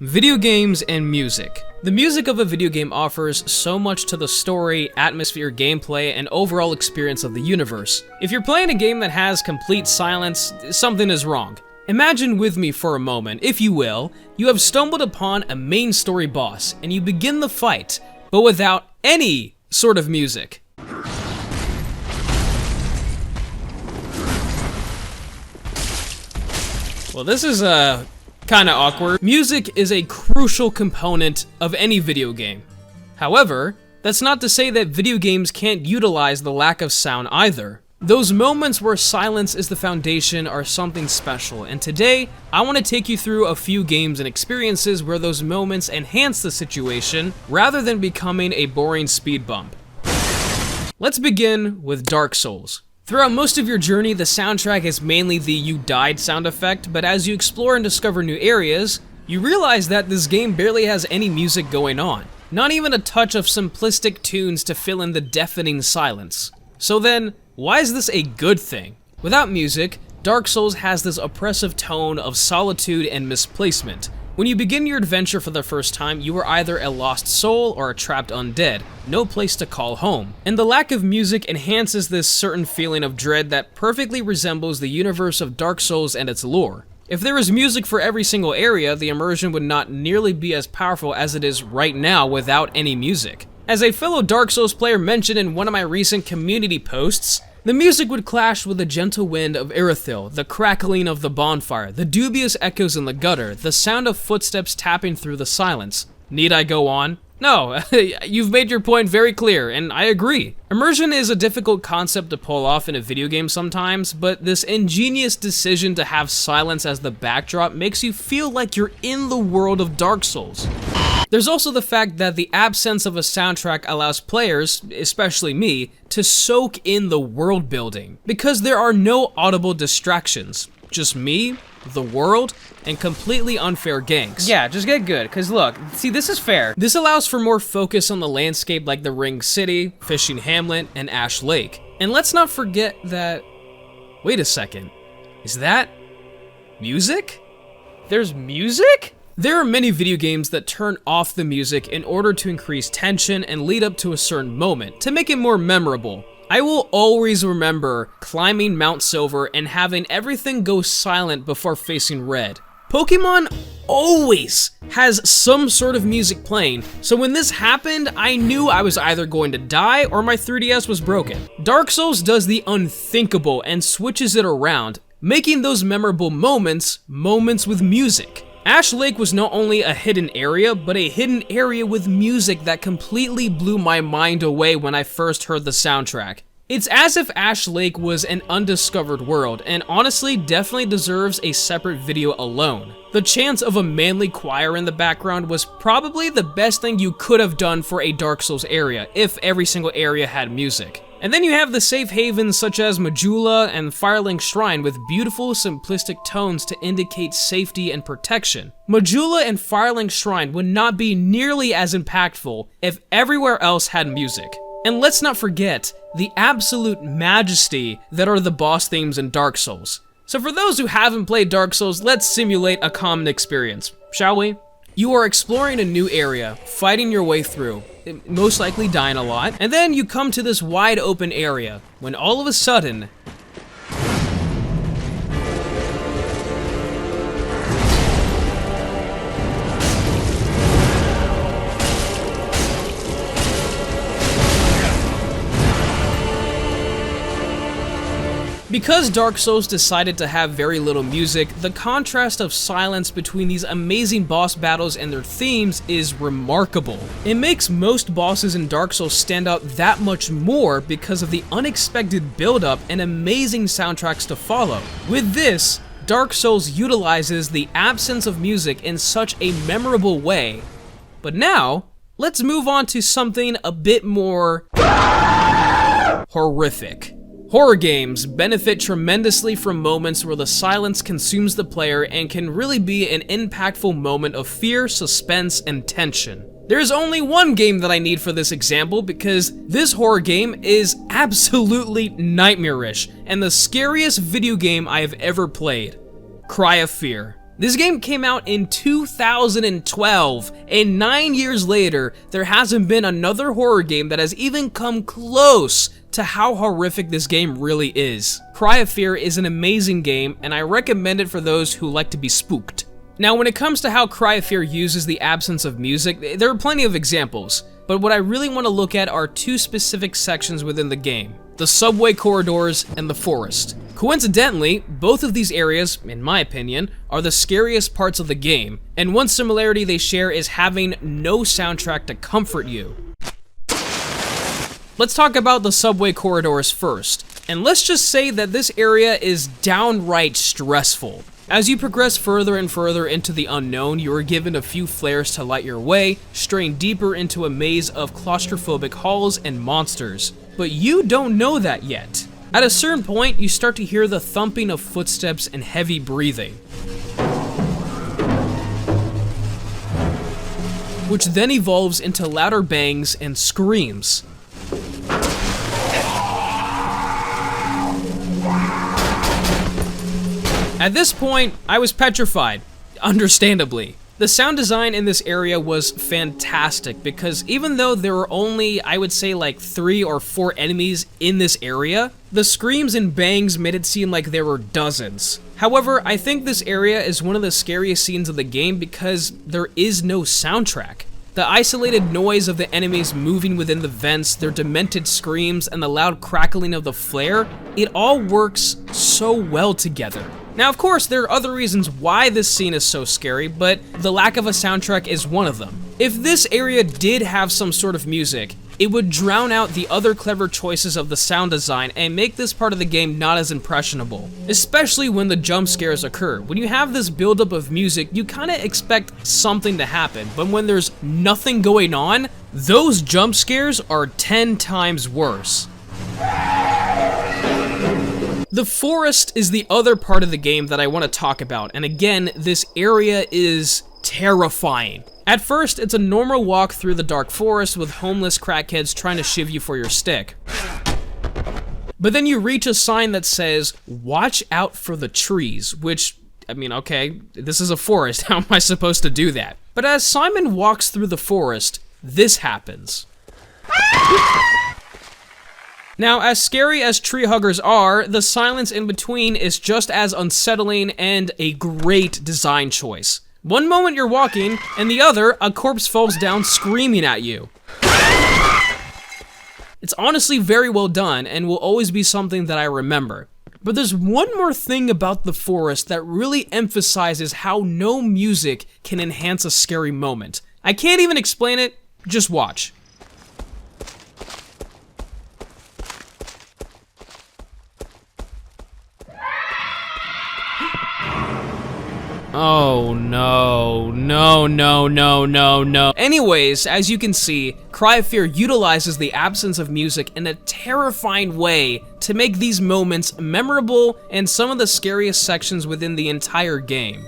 Video games and music. The music of a video game offers so much to the story, atmosphere, gameplay, and overall experience of the universe. If you're playing a game that has complete silence, something is wrong. Imagine with me for a moment, if you will, you have stumbled upon a main story boss, and you begin the fight, but without any sort of music. Well, this is kinda awkward. Music is a crucial component of any video game. However, that's not to say that video games can't utilize the lack of sound either. Those moments where silence is the foundation are something special, and today, I want to take you through a few games and experiences where those moments enhance the situation rather than becoming a boring speed bump. Let's begin with Dark Souls. Throughout most of your journey, the soundtrack is mainly the "you died" sound effect, but as you explore and discover new areas, you realize that this game barely has any music going on. Not even a touch of simplistic tunes to fill in the deafening silence. So then, why is this a good thing? Without music, Dark Souls has this oppressive tone of solitude and misplacement. When you begin your adventure for the first time, you are either a lost soul or a trapped undead, no place to call home. And the lack of music enhances this certain feeling of dread that perfectly resembles the universe of Dark Souls and its lore. If there was music for every single area, the immersion would not nearly be as powerful as it is right now without any music. As a fellow Dark Souls player mentioned in one of my recent community posts, the music would clash with the gentle wind of Irithyll, the crackling of the bonfire, the dubious echoes in the gutter, the sound of footsteps tapping through the silence. Need I go on? No, you've made your point very clear, and I agree. Immersion is a difficult concept to pull off in a video game sometimes, but this ingenious decision to have silence as the backdrop makes you feel like you're in the world of Dark Souls. There's also the fact that the absence of a soundtrack allows players, especially me, to soak in the world building, because there are no audible distractions. Just me, the world, and completely unfair ganks. Yeah, just get good, cause look, see, this is fair. This allows for more focus on the landscape like the Ring City, Fishing Hamlet, and Ash Lake. And let's not forget that... Wait a second. Is that... music? There's music? There are many video games that turn off the music in order to increase tension and lead up to a certain moment, to make it more memorable. I will always remember climbing Mount Silver and having everything go silent before facing red. Pokemon always has some sort of music playing, so when this happened, I knew I was either going to die or my 3DS was broken. Dark Souls does the unthinkable and switches it around, making those memorable moments with music. Ash Lake was not only a hidden area, but a hidden area with music that completely blew my mind away when I first heard the soundtrack. It's as if Ash Lake was an undiscovered world, and honestly definitely deserves a separate video alone. The chants of a manly choir in the background was probably the best thing you could have done for a Dark Souls area, if every single area had music. And then you have the safe havens such as Majula and Firelink Shrine with beautiful, simplistic tones to indicate safety and protection. Majula and Firelink Shrine would not be nearly as impactful if everywhere else had music. And let's not forget the absolute majesty that are the boss themes in Dark Souls. So for those who haven't played Dark Souls, let's simulate a common experience, shall we? You are exploring a new area, fighting your way through, most likely dying a lot, and then you come to this wide open area, when all of a sudden, because Dark Souls decided to have very little music, the contrast of silence between these amazing boss battles and their themes is remarkable. It makes most bosses in Dark Souls stand out that much more because of the unexpected build-up and amazing soundtracks to follow. With this, Dark Souls utilizes the absence of music in such a memorable way. But now, let's move on to something a bit more horrific. Horror games benefit tremendously from moments where the silence consumes the player and can really be an impactful moment of fear, suspense, and tension. There is only one game that I need for this example because this horror game is absolutely nightmarish and the scariest video game I have ever played. Cry of Fear. This game came out in 2012, and 9 years later, there hasn't been another horror game that has even come close to how horrific this game really is. Cry of Fear is an amazing game, and I recommend it for those who like to be spooked. Now, when it comes to how Cry of Fear uses the absence of music, there are plenty of examples, but what I really want to look at are two specific sections within the game: the subway corridors and the forest. Coincidentally, both of these areas, in my opinion, are the scariest parts of the game, and one similarity they share is having no soundtrack to comfort you. Let's talk about the subway corridors first, and let's just say that this area is downright stressful. As you progress further and further into the unknown, you are given a few flares to light your way, straying deeper into a maze of claustrophobic halls and monsters. But you don't know that yet. At a certain point, you start to hear the thumping of footsteps and heavy breathing, which then evolves into louder bangs and screams. At this point, I was petrified, understandably. The sound design in this area was fantastic because even though there were only, I would say, like 3 or 4 enemies in this area, the screams and bangs made it seem like there were dozens. However, I think this area is one of the scariest scenes of the game because there is no soundtrack. The isolated noise of the enemies moving within the vents, their demented screams, and the loud crackling of the flare, it all works so well together. Now, of course, there are other reasons why this scene is so scary, but the lack of a soundtrack is one of them. If this area did have some sort of music, it would drown out the other clever choices of the sound design and make this part of the game not as impressionable, especially when the jump scares occur. When you have this buildup of music, you kind of expect something to happen, but when there's nothing going on, those jump scares are 10 times worse. The forest is the other part of the game that I want to talk about, and again, this area is terrifying. At first, it's a normal walk through the dark forest with homeless crackheads trying to shiv you for your stick. But then you reach a sign that says, "Watch out for the trees," which, I mean, okay, this is a forest, how am I supposed to do that? But as Simon walks through the forest, this happens. Now, as scary as tree huggers are, the silence in between is just as unsettling and a great design choice. One moment you're walking, and the other, a corpse falls down screaming at you. It's honestly very well done, and will always be something that I remember. But there's one more thing about the forest that really emphasizes how no music can enhance a scary moment. I can't even explain it, just watch. Oh no, no, no, no, no, no. Anyways, as you can see, Cry of Fear utilizes the absence of music in a terrifying way to make these moments memorable and some of the scariest sections within the entire game.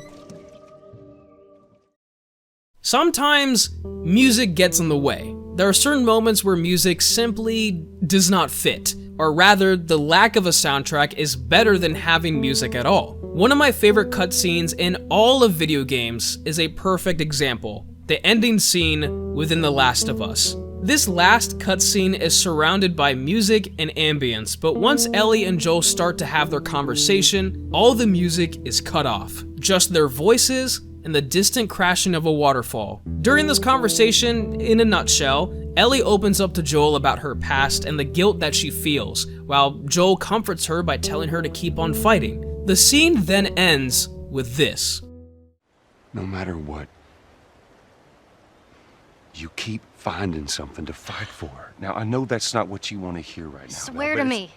Sometimes, music gets in the way. There are certain moments where music simply does not fit, or rather, the lack of a soundtrack is better than having music at all. One of my favorite cutscenes in all of video games is a perfect example, the ending scene within The Last of Us. This last cutscene is surrounded by music and ambience, but once Ellie and Joel start to have their conversation, all the music is cut off. Just their voices and the distant crashing of a waterfall. During this conversation, in a nutshell, Ellie opens up to Joel about her past and the guilt that she feels, while Joel comforts her by telling her to keep on fighting. The scene then ends with this. No matter what, you keep finding something to fight for. Now, I know that's not what you want to hear right now. Swear to me.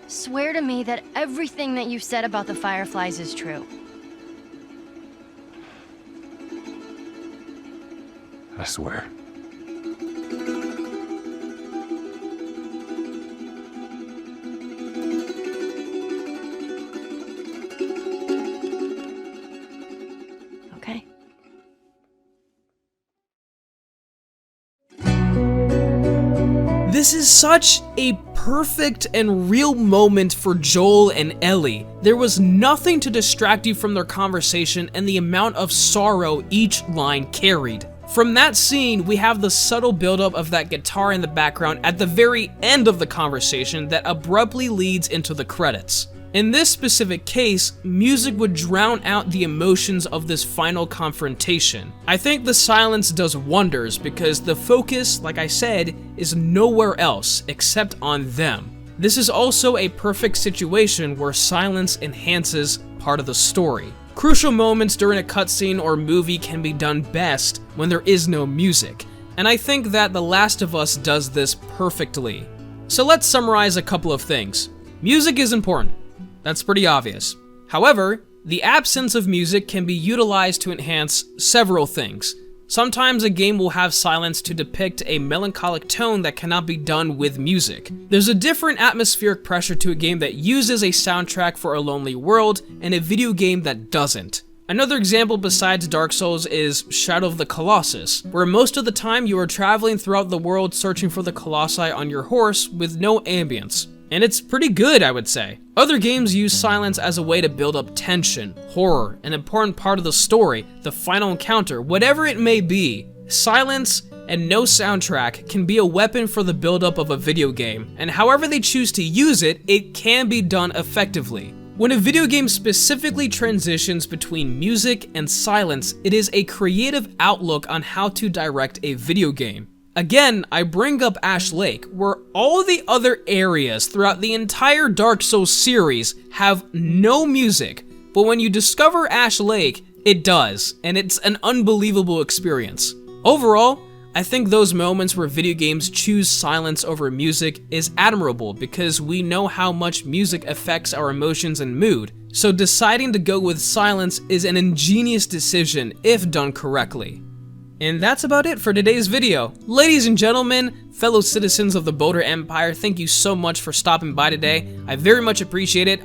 Swear to me that everything that you said about the Fireflies is true. I swear. Okay. This is such a perfect and real moment for Joel and Ellie. There was nothing to distract you from their conversation and the amount of sorrow each line carried. From that scene, we have the subtle buildup of that guitar in the background at the very end of the conversation that abruptly leads into the credits. In this specific case, music would drown out the emotions of this final confrontation. I think the silence does wonders because the focus, like I said, is nowhere else except on them. This is also a perfect situation where silence enhances part of the story. Crucial moments during a cutscene or movie can be done best when there is no music, and I think that The Last of Us does this perfectly. So let's summarize a couple of things. Music is important. That's pretty obvious. However, the absence of music can be utilized to enhance several things. Sometimes a game will have silence to depict a melancholic tone that cannot be done with music. There's a different atmospheric pressure to a game that uses a soundtrack for a lonely world and a video game that doesn't. Another example besides Dark Souls is Shadow of the Colossus, where most of the time you are traveling throughout the world searching for the colossi on your horse with no ambience. And it's pretty good, I would say. Other games use silence as a way to build up tension, horror, an important part of the story, the final encounter, whatever it may be. Silence and no soundtrack can be a weapon for the buildup of a video game, and however they choose to use it, it can be done effectively. When a video game specifically transitions between music and silence, it is a creative outlook on how to direct a video game. Again, I bring up Ash Lake, where all the other areas throughout the entire Dark Souls series have no music, but when you discover Ash Lake, it does, and it's an unbelievable experience. Overall, I think those moments where video games choose silence over music is admirable because we know how much music affects our emotions and mood, so deciding to go with silence is an ingenious decision if done correctly. And that's about it for today's video. Ladies and gentlemen, fellow citizens of the Boulder Empire, thank you so much for stopping by today. I very much appreciate it.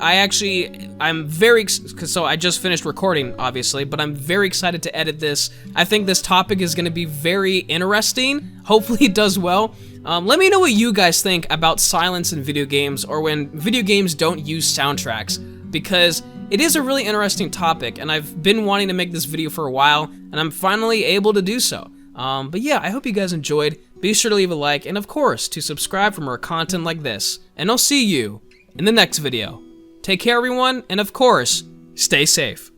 So I just finished recording, obviously, but I'm very excited to edit this. I think this topic is going to be very interesting. Hopefully it does well. Let me know what you guys think about silence in video games or when video games don't use soundtracks, because it is a really interesting topic, and I've been wanting to make this video for a while, and I'm finally able to do so. But yeah, I hope you guys enjoyed. Be sure to leave a like, and of course, to subscribe for more content like this. And I'll see you in the next video. Take care, everyone, and of course, stay safe.